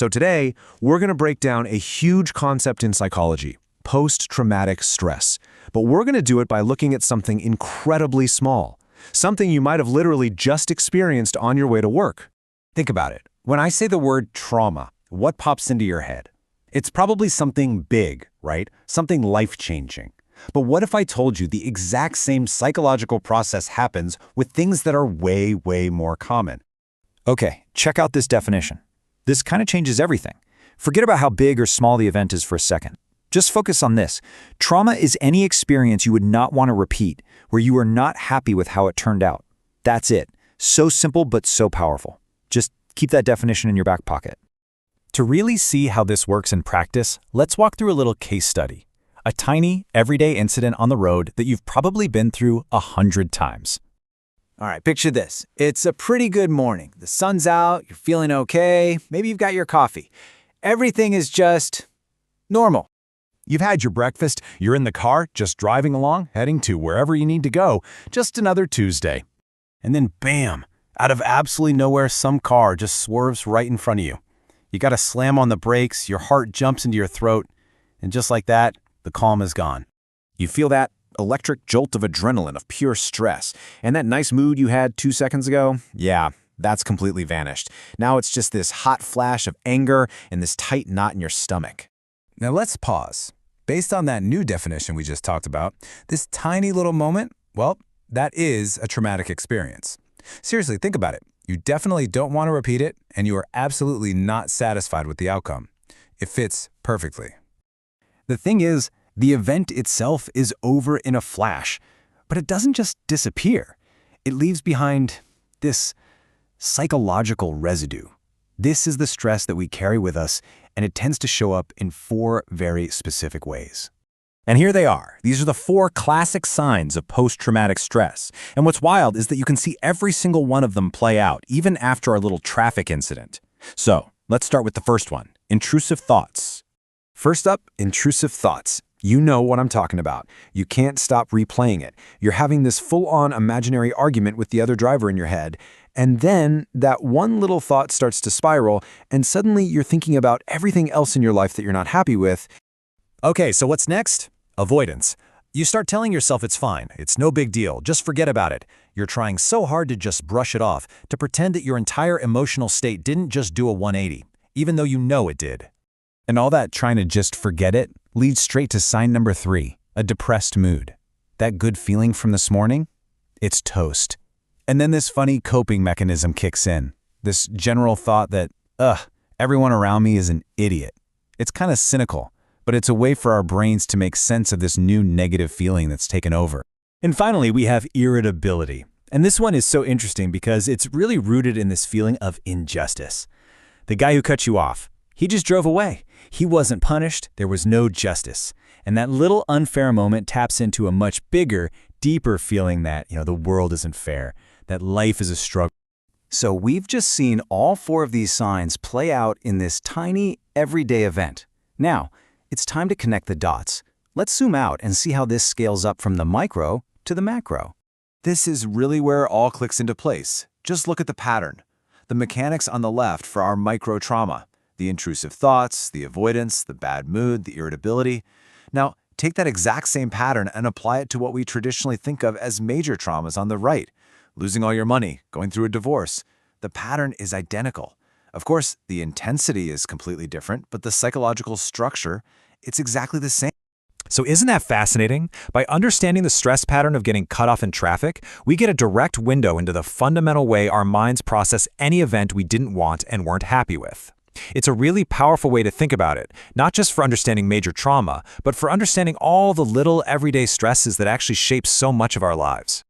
So today, we're going to break down a huge concept in psychology, post-traumatic stress. But we're going to do it by looking at something incredibly small, something you might have literally just experienced on your way to work. Think about it. When I say the word trauma, what pops into your head? It's probably something big, right? Something life-changing. But what if I told you the exact same psychological process happens with things that are way, way more common? Okay, check out this definition. This kind of changes everything. Forget about how big or small the event is for a second. Just focus on this. Trauma is any experience you would not want to repeat, where you are not happy with how it turned out. That's it. So simple, but so powerful. Just keep that definition in your back pocket. To really see how this works in practice, let's walk through a little case study. A tiny, everyday incident on the road that you've probably been through 100 times. All right, picture this. It's a pretty good morning. The sun's out, you're feeling okay, maybe you've got your coffee. Everything is just normal. You've had your breakfast, you're in the car, just driving along, heading to wherever you need to go, just another Tuesday. And then bam, out of absolutely nowhere, some car just swerves right in front of you. You gotta slam on the brakes, your heart jumps into your throat, and just like that, the calm is gone. You feel that electric jolt of adrenaline, of pure stress, and that nice mood you had 2 seconds ago, yeah, that's completely vanished. Now it's just this hot flash of anger and this tight knot in your stomach. Now let's pause. Based on that new definition we just talked about, this tiny little moment, well, that is a traumatic experience. Seriously, think about it. You definitely don't want to repeat it, and you are absolutely not satisfied with the outcome. It fits perfectly. The thing is, the event itself is over in a flash, but it doesn't just disappear. It leaves behind this psychological residue. This is the stress that we carry with us, and it tends to show up in 4 very specific ways. And here they are. These are the 4 classic signs of post-traumatic stress. And what's wild is that you can see every single one of them play out, even after our little traffic incident. So, let's start with the first one, intrusive thoughts. First up, intrusive thoughts. You know what I'm talking about. You can't stop replaying it. You're having this full-on imaginary argument with the other driver in your head, and then that one little thought starts to spiral, and suddenly you're thinking about everything else in your life that you're not happy with. Okay, so what's next? Avoidance. You start telling yourself it's fine, it's no big deal, just forget about it. You're trying so hard to just brush it off, to pretend that your entire emotional state didn't just do a 180, even though you know it did. And all that trying to just forget it leads straight to sign number 3, a depressed mood. That good feeling from this morning? It's toast. And then this funny coping mechanism kicks in. This general thought that, everyone around me is an idiot. It's kind of cynical, but it's a way for our brains to make sense of this new negative feeling that's taken over. And finally, we have irritability. And this one is so interesting because it's really rooted in this feeling of injustice. The guy who cut you off, he just drove away. He wasn't punished, there was no justice. And that little unfair moment taps into a much bigger, deeper feeling that, the world isn't fair, that life is a struggle. So we've just seen all 4 of these signs play out in this tiny, everyday event. Now, it's time to connect the dots. Let's zoom out and see how this scales up from the micro to the macro. This is really where it all clicks into place. Just look at the pattern. The mechanics on the left for our micro trauma. The intrusive thoughts, the avoidance, the bad mood, the irritability. Now, take that exact same pattern and apply it to what we traditionally think of as major traumas on the right. Losing all your money, going through a divorce. The pattern is identical. Of course, the intensity is completely different, but the psychological structure, it's exactly the same. So isn't that fascinating? By understanding the stress pattern of getting cut off in traffic, we get a direct window into the fundamental way our minds process any event we didn't want and weren't happy with. It's a really powerful way to think about it, not just for understanding major trauma, but for understanding all the little everyday stresses that actually shape so much of our lives.